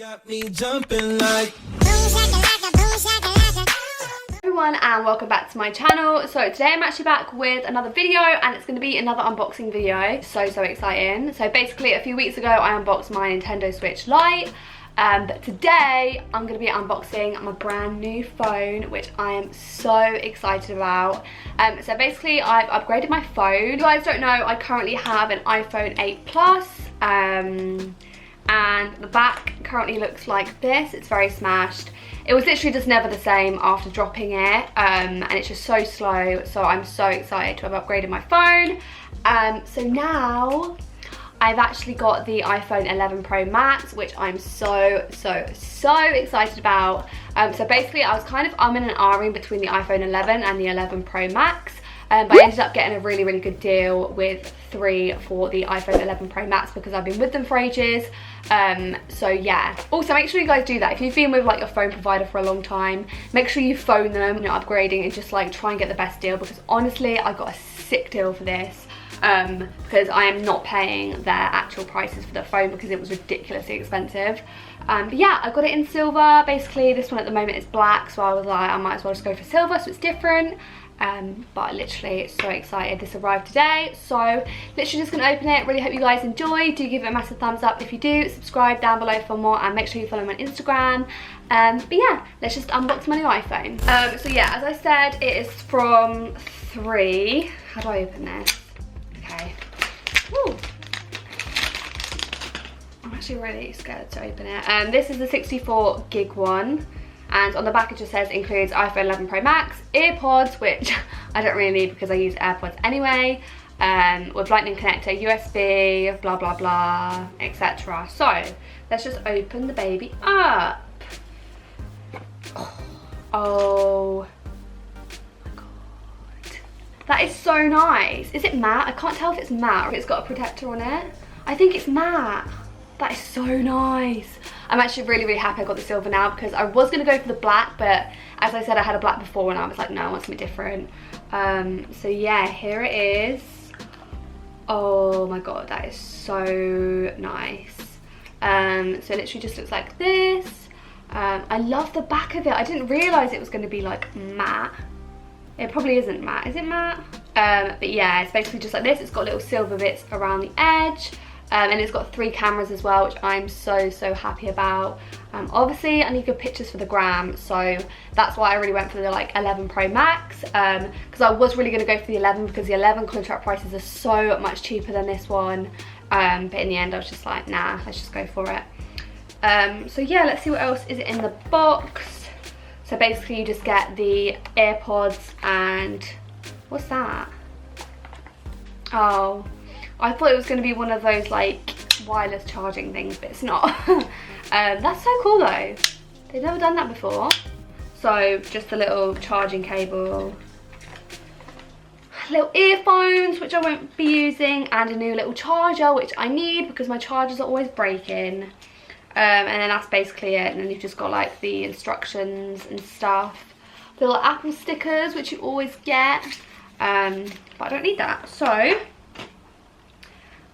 got me jumping like everyone, and welcome back to my channel. So today I'm actually back with another video, and it's going to be another unboxing video. So exciting. So basically a few weeks ago I unboxed my Nintendo Switch Lite, but today I'm going to be unboxing my brand new phone, which I am so excited about. So basically I've upgraded my phone. If you guys don't know, I currently have an iPhone 8 Plus, and the back currently looks like this. It's very smashed. It was literally just never the same after dropping it, and it's just so slow. So I'm so excited to have upgraded my phone. So now I've actually got the iPhone 11 Pro Max, which I'm so excited about. So basically I was kind of umming and ahhing between the iPhone 11 and the 11 Pro Max, but I ended up getting a really good deal with 3 for the iPhone 11 Pro Max because I've been with them for ages. So yeah, also make sure you guys do that. If you've been with like your phone provider for a long time, make sure you phone them, you know, upgrading, and just like try and get the best deal, because honestly I got a sick deal for this. Because I am not paying their actual prices for the phone because it was ridiculously expensive. But yeah, I got it in silver. Basically this one at the moment is black, so I was like, I might as well just go for silver so it's different. But literally so excited. This arrived today, so literally just gonna open it. Really hope you guys enjoy. Do give it a massive thumbs up if you do. Subscribe down below for more, and make sure you follow me on Instagram. But yeah, let's just unbox my new iPhone. So yeah, as I said, it is from 3. How do I open this? Okay. Ooh. I'm actually really scared to open it. This is the 64 gig one, and on the back it just says includes iPhone 11 Pro Max, earpods, which I don't really need because I use AirPods anyway, with lightning connector, USB, blah blah blah, etc. So let's just open the baby up. Oh my god, that is so nice. Is it matte? I can't tell if it's matte or if it's got a protector on it. I think it's matte. That is so nice. I'm actually really happy I got the silver now, because I was going to go for the black, but as I said, I had a black before and I was like, no, I want something different. So yeah, here it is. Oh my god, that is so nice. So it literally just looks like this. I love the back of it. I didn't realise it was going to be like matte. It probably isn't matte. Is it matte? But yeah, it's basically just like this. It's got little silver bits around the edge. And it's got 3 cameras as well, which I'm so happy about. Obviously I need good pictures for the gram, so that's why I really went for the like 11 Pro Max, because I was really going to go for the 11 because the 11 contract prices are so much cheaper than this one, but in the end I was just like, nah, let's just go for it. So yeah, let's see what else is in the box. So basically you just get the AirPods and what's that? Oh, I thought it was going to be one of those like wireless charging things, but it's not. That's so cool though. They've never done that before. So just a little charging cable, little earphones, which I won't be using, and a new little charger, which I need because my chargers are always breaking. And then that's basically it. And then you've just got like the instructions and stuff. Little Apple stickers, which you always get. But I don't need that. So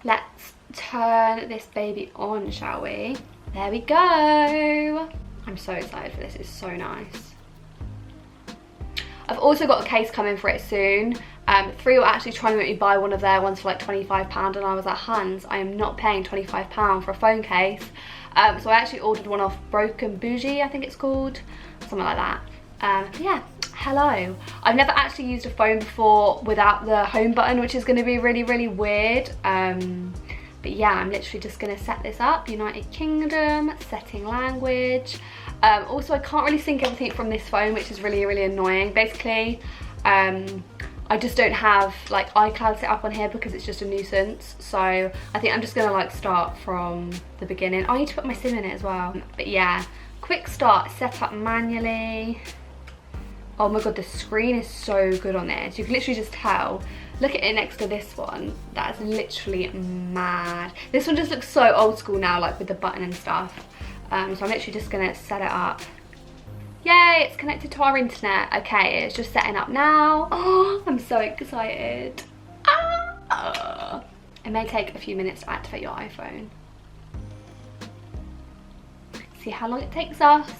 let's turn this baby on, shall we? There we go. I'm so excited for this. It's so nice. I've also got a case coming for it soon. 3 were actually trying to make me buy one of their ones for like £25, and I was like, Hans, I am not paying £25 for a phone case. So I actually ordered one off Broken Bougie, I think it's called, something like that. Yeah, hello. I've never actually used a phone before without the home button, which is going to be really weird. But yeah, I'm literally just going to set this up. United Kingdom, setting language. Also, I can't really sync everything from this phone, which is really annoying. Basically, I just don't have like iCloud set up on here because it's just a nuisance. So I think I'm just going to like start from the beginning. I need to put my SIM in it as well. But yeah, quick start, set up manually. Oh my god, the screen is so good on this. You can literally just tell. Look at it next to this one. That is literally mad. This one just looks so old school now, like with the button and stuff. So I'm literally just gonna set it up. Yay, it's connected to our internet. Okay, it's just setting up now. Oh, I'm so excited. It may take a few minutes to activate your iPhone. see how long it takes us.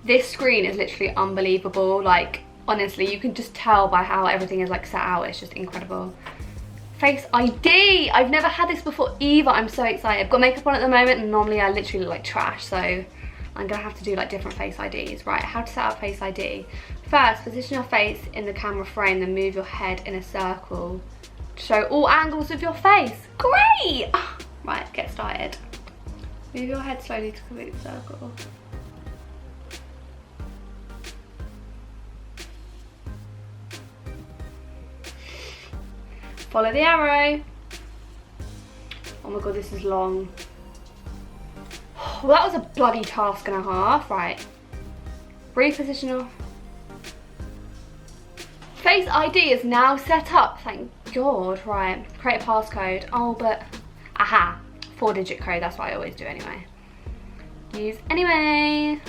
This screen is literally unbelievable. Like, honestly, you can just tell by how everything is like set out. It's just incredible. Face ID. I've never had this before either. I'm so excited. I've got makeup on at the moment and normally I literally look like trash, so I'm gonna have to do like different face IDs. Right, how to set up face ID. First, position your face in the camera frame, then move your head in a circle to show all angles of your face. Great! Right, get started. Move your head slowly to complete the circle. Follow the arrow. Oh my god, this is long. Well, that was a bloody task and a half. Right. Reposition your... Face ID is now set up, thank God. Right, create a passcode. Oh, but... Aha. 4-digit code, that's what I always do anyway. Use anyway.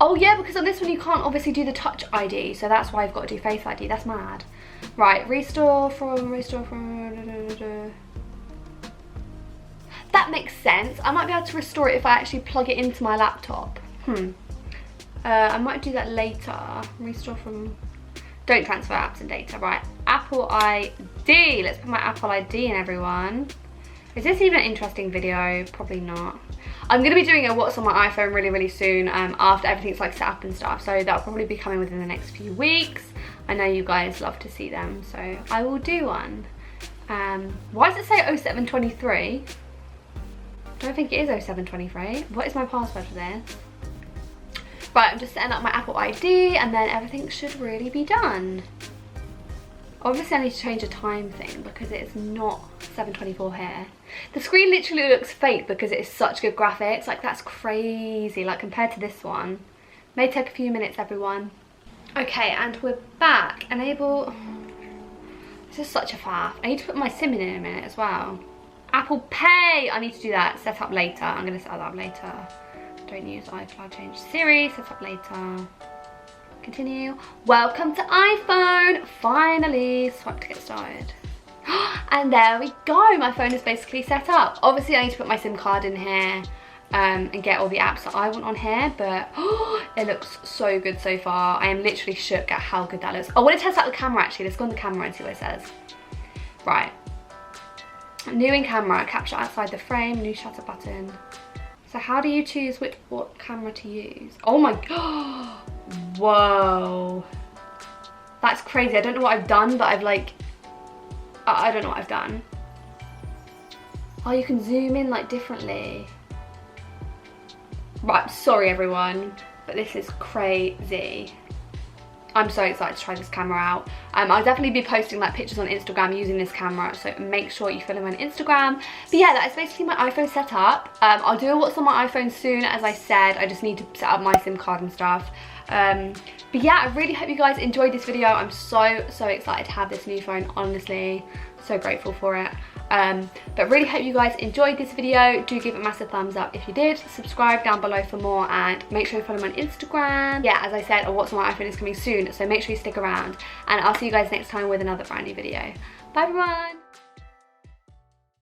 Oh yeah, because on this one you can't obviously do the touch ID, so that's why I've got to do face ID. That's mad. Right, restore from... That makes sense. I might be able to restore it if I actually plug it into my laptop. I might do that later. Restore from... Don't transfer apps and data. Right, Apple ID. Let's put my Apple ID in, everyone. Is this even an interesting video? Probably not. I'm going to be doing a what's on my iPhone really soon after everything's like set up and stuff. So that'll probably be coming within the next few weeks. I know you guys love to see them, so I will do one. Why does it say 0723? I don't think it is 0723. What is my password for this? Right, I'm just setting up my Apple ID and then everything should really be done. Obviously I need to change the time thing because it's not 7:24 here. The screen literally looks fake because it is such good graphics. Like, that's crazy, like compared to this one. May take a few minutes, everyone. Okay, and we're back. Enable... This is such a faff. I need to put my SIM in a minute as well. Apple Pay! I need to do that. Set up later. I'm going to set that up later. Don't use iCloud. Change Siri. Set up later. Continue. Welcome to iPhone! Finally! Swipe to get started. And there we go. My phone is basically set up. Obviously, I need to put my SIM card in here and get all the apps that I want on here, but it looks so good so far. I am literally shook at how good that looks. I want to test out the camera actually. Let's go on the camera and see what it says. Right. New in camera, capture outside the frame, new shutter button. So how do you choose what camera to use? Oh my god. Whoa. That's crazy. I don't know what I've done, but I've like... I don't know what I've done. Oh, you can zoom in like differently. Right, sorry everyone, but this is crazy. I'm so excited to try this camera out. I'll definitely be posting like pictures on Instagram using this camera, so make sure you follow me on Instagram. But yeah, that is basically my iPhone setup. I'll do what's on my iPhone soon, as I said. I just need to set up my SIM card and stuff. But yeah, I really hope you guys enjoyed this video. I'm so excited to have this new phone, honestly. So grateful for it. But really hope you guys enjoyed this video. Do give it a massive thumbs up if you did. Subscribe down below for more and make sure you follow me on Instagram. Yeah, as I said, a what's on my iPhone is coming soon, so make sure you stick around. And I'll see you guys next time with another brand new video. Bye everyone!